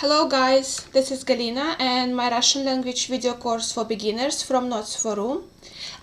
Hello guys, this is Galina and my Russian language video course for beginners from NotesForRU.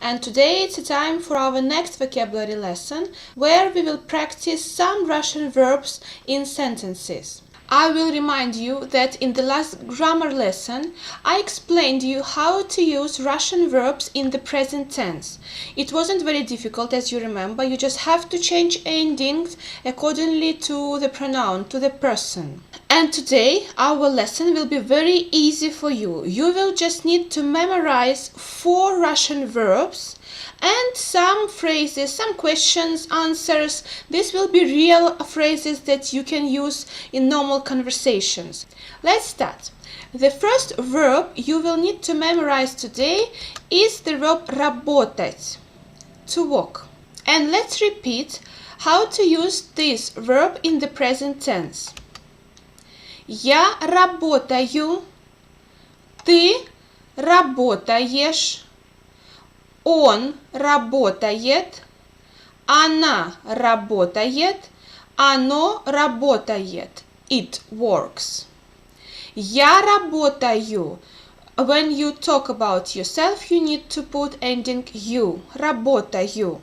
And today it's time for our next vocabulary lesson where we will practice some Russian verbs in sentences. I will remind you that in the last grammar lesson I explained you how to use Russian verbs in the present tense. It wasn't very difficult, as you remember. You just have to change endings accordingly to the pronoun, to the person. And today our lesson will be very easy for you. You will just need to memorize 4 Russian verbs and some phrases, some questions, answers. This will be real phrases that you can use in normal conversations. Let's start. The first verb you will need to memorize today is the verb работать, to work. And let's repeat how to use this verb in the present tense. Я работаю, ты работаешь, он работает, она работает, оно работает. It works. Я работаю. When you talk about yourself, you need to put ending you. Работаю.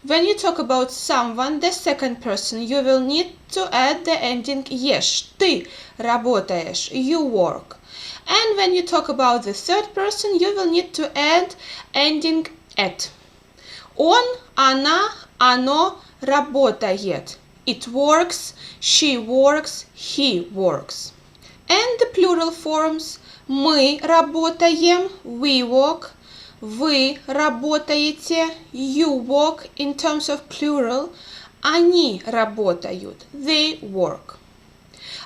When you talk about someone, the second person, you will need to add the ending ешь. Ты работаешь. You work. And when you talk about the third person, you will need to add ending at. Он, она, оно работает. It works, she works, he works. And the plural forms. Мы работаем, we work. Вы работаете, you work in terms of plural. Они работают, they work.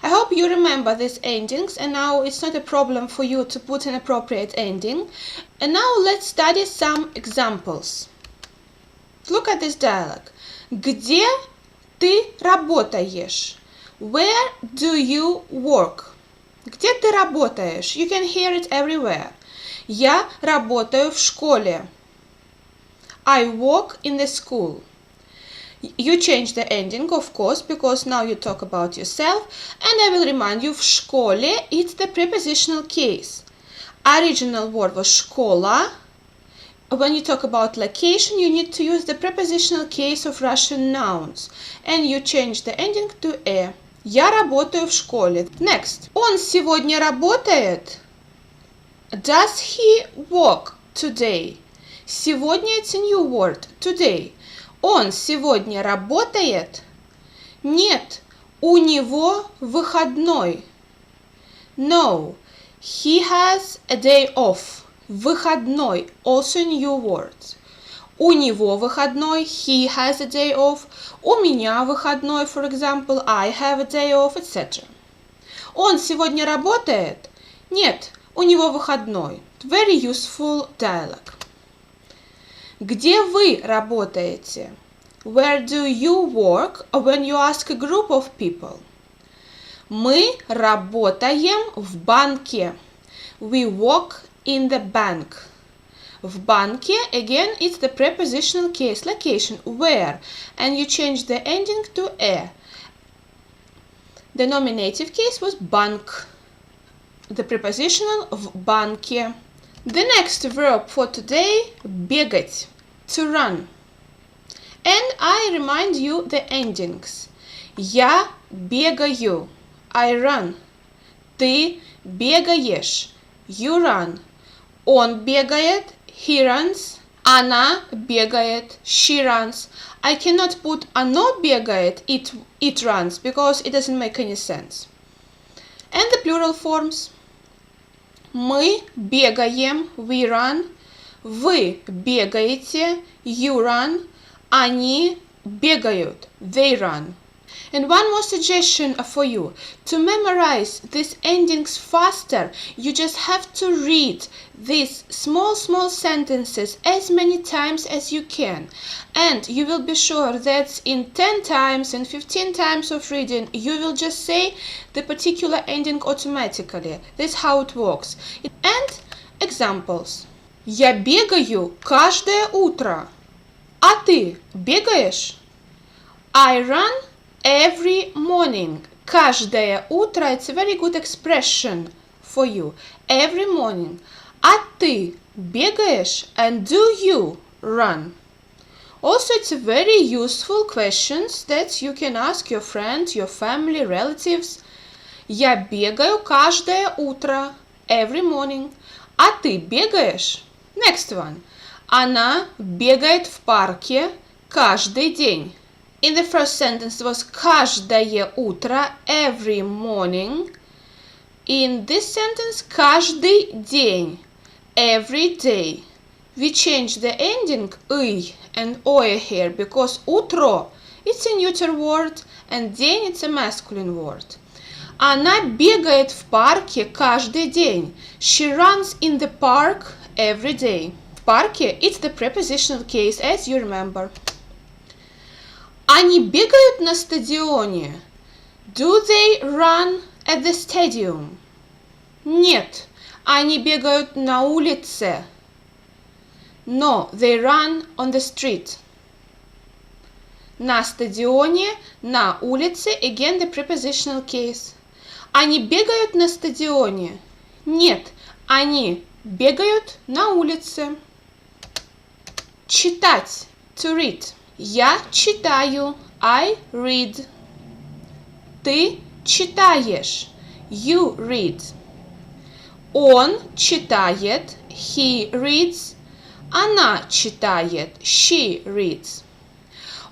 I hope you remember these endings, and now it's not a problem for you to put an appropriate ending. And now let's study some examples. Look at this dialogue. Где ты работаешь? Where do you work? Где ты работаешь? You can hear it everywhere. Я работаю в школе. I work in the school. You change the ending, of course, because now you talk about yourself, and I will remind you, в школе it's the prepositional case. Original word was школа. When you talk about location, you need to use the prepositional case of Russian nouns, and you change the ending to «э». Я работаю в школе. Next. Он сегодня работает? Does he work today? Сегодня it's a new word. Today. Он сегодня работает? Нет, у него выходной. No, he has a day off. Выходной, also a new word. У него выходной, he has a day off. У меня выходной, for example, I have a day off, etc. Он сегодня работает? Нет, у него выходной. Very useful dialogue. Где вы работаете? Where do you work when you ask a group of people? Мы работаем в банке. We work in the bank. В банке, again, it's the prepositional case, location, where, and you change the ending to «э». The nominative case was банк. The prepositional в банке. The next verb for today, бегать, to run. And I remind you the endings. Я бегаю, I run. Ты бегаешь, you run. Он бегает, he runs. Она бегает, she runs. I cannot put оно бегает, it runs, because it doesn't make any sense. And the plural forms. Мы бегаем, we run. Вы бегаете, you run. Они бегают, they run. And one more suggestion for you. To memorize these endings faster, you just have to read these small sentences as many times as you can. And you will be sure that in 10 times and 15 times of reading, you will just say the particular ending automatically. That's how it works. And examples. Я бегаю каждое утро. А ты бегаешь? I run every morning. Каждое утро, it's a very good expression for you. Every morning. А ты бегаешь? And do you run? Also, it's a very useful questions that you can ask your friends, your family, relatives. Я бегаю каждое утро. Every morning. А ты бегаешь? Next one. Она бегает в парке каждый день. In the first sentence it was каждое утро, every morning. In this sentence, каждый день, every day. We change the ending «ый» and «ое» here because утро it's a neuter word and день it's a masculine word. Она бегает в парке каждый день. She runs in the park every day. В парке it's the prepositional case, as you remember. Они бегают на стадионе. Do they run at the stadium? Нет, они бегают на улице. No, they run on the street. На стадионе, на улице, again the prepositional case. Они бегают на стадионе. Нет, они бегают на улице. Читать, to read. Я читаю, I read. Ты читаешь, you read. Он читает, he reads. Она читает, she reads.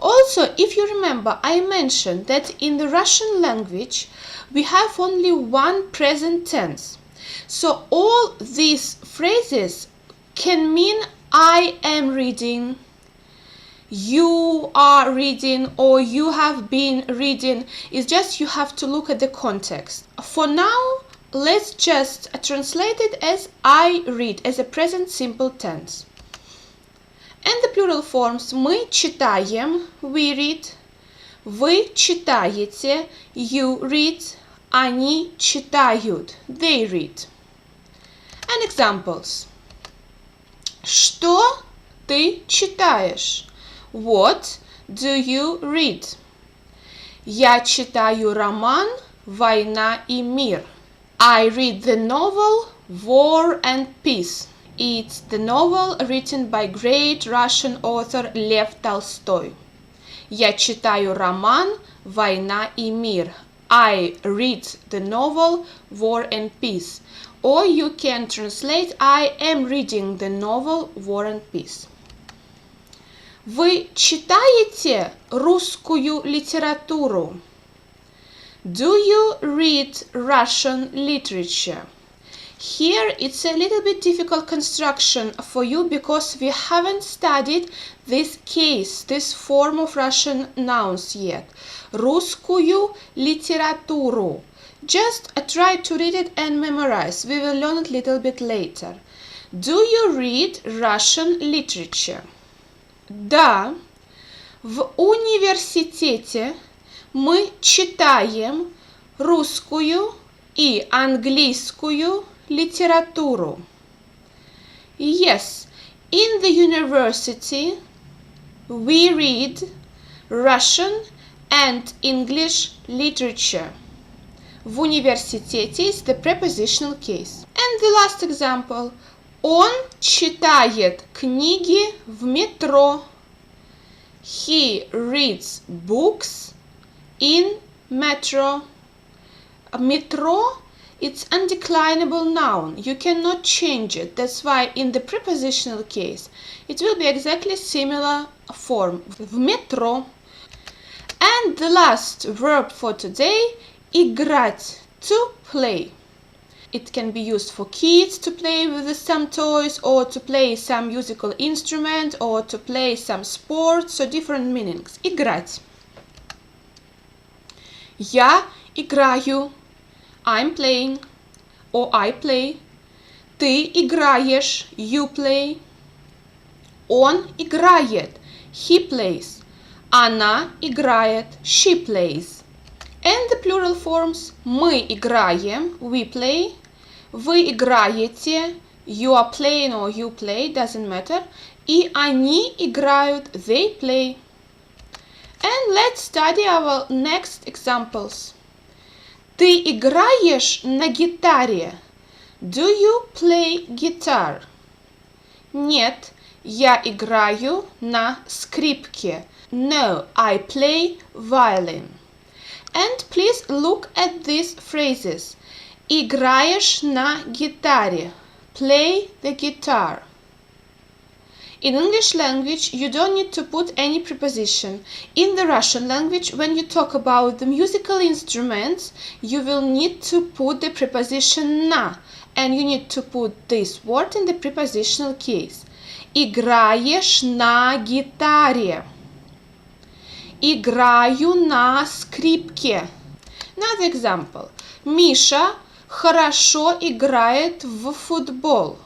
Also, if you remember, I mentioned that in the Russian language, we have only one present tense. So all these phrases can mean I am reading, you are reading, or you have been reading. It's just you have to look at the context. For now, let's just translate it as I read, as a present simple tense. And the plural forms. Мы читаем, we read. Вы читаете, you read. Они читают, they read. And examples. Что ты читаешь? What do you read? Я читаю роман «Война и мир». I read the novel War and Peace. It's the novel written by great Russian author Lev Tolstoy. Я читаю роман «Война и мир». I read the novel War and Peace. Or you can translate I am reading the novel War and Peace. Вы читаете русскую литературу? Do you read Russian literature? Here it's a little bit difficult construction for you because we haven't studied this case, this form of Russian nouns yet. Русскую литературу. Just try to read it and memorize. We will learn it a little bit later. Do you read Russian literature? Да, в университете мы читаем русскую и английскую литературу. Yes, in the university we read Russian and English literature. В университете is the prepositional case. And the last example. Он читает книги в метро. He reads books in metro. Metro, it's undeclinable noun. You cannot change it. That's why in the prepositional case, it will be exactly similar form. В метро. And the last verb for today, играть, to play. It can be used for kids to play with some toys or to play some musical instrument or to play some sports, so different meanings. Играть. Я играю. I'm playing. Or I play. Ты играешь. You play. Он играет. He plays. Она играет. She plays. And the plural forms. Мы играем. We play. Вы играете, you are playing or you play, doesn't matter. И они играют, they play. And let's study our next examples. Ты играешь на гитаре? Do you play guitar? Нет, я играю на скрипке. No, I play violin. And please look at these phrases. Играешь на гитаре. Play the guitar. In English language, you don't need to put any preposition. In the Russian language, when you talk about the musical instruments, you will need to put the preposition на, and you need to put this word in the prepositional case. Играешь на гитаре. Играю на скрипке. Another example. Миша хорошо играет в футбол.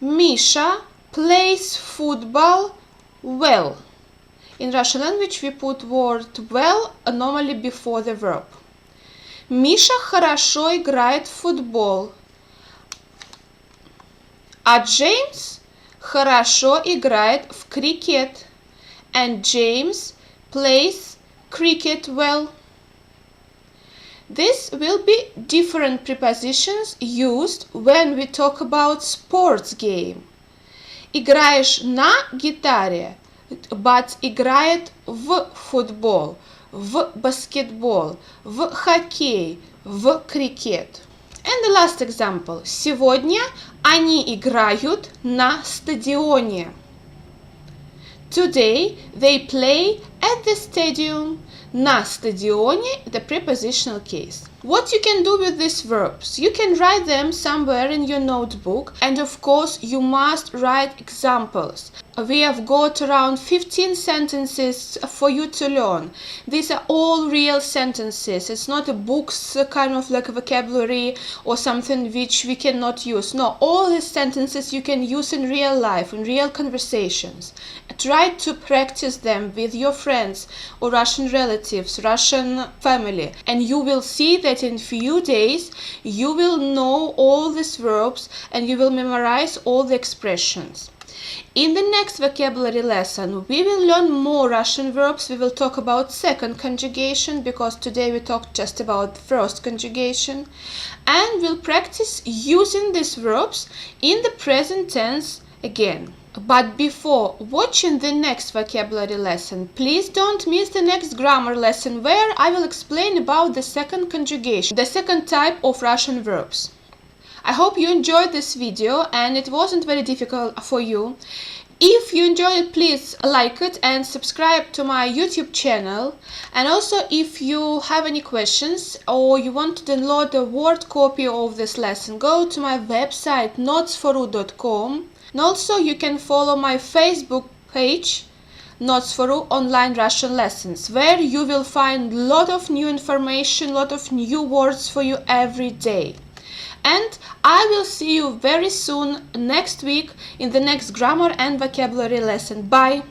Миша plays football well. In Russian language we put word well normally before the verb. Миша хорошо играет в футбол. А Джеймс хорошо играет в крикет. And James plays cricket well. This will be different prepositions used when we talk about sports game. Играешь на гитаре, but играет в футбол, в баскетбол, в хоккей, в крикет. And the last example. Сегодня они играют на стадионе. Today they play at the stadium. На стадионе the prepositional case. What you can do with these verbs? You can write them somewhere in your notebook, and of course you must write examples. We have got around 15 sentences for you to learn. These are all real sentences. It's not a book's kind of like a vocabulary or something which we cannot use. No, all these sentences you can use in real life, in real conversations. Try to practice them with your friends or Russian relatives, Russian family, and you will see that in few days you will know all these verbs and you will memorize all the expressions. In the next vocabulary lesson, we will learn more Russian verbs. We will talk about second conjugation because today we talked just about first conjugation, and we'll practice using these verbs in the present tense again. But before watching the next vocabulary lesson, please don't miss the next grammar lesson where I will explain about the second conjugation, the second type of Russian verbs. I hope you enjoyed this video and it wasn't very difficult for you. If you enjoyed it, please like it and subscribe to my YouTube channel. And also, if you have any questions or you want to download a word copy of this lesson, go to my website NotesForRU.com. And also, you can follow my Facebook page, NotesForRU Online Russian Lessons, where you will find a lot of new information, a lot of new words for you every day. And I will see you very soon next week in the next grammar and vocabulary lesson. Bye!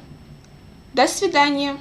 До свидания!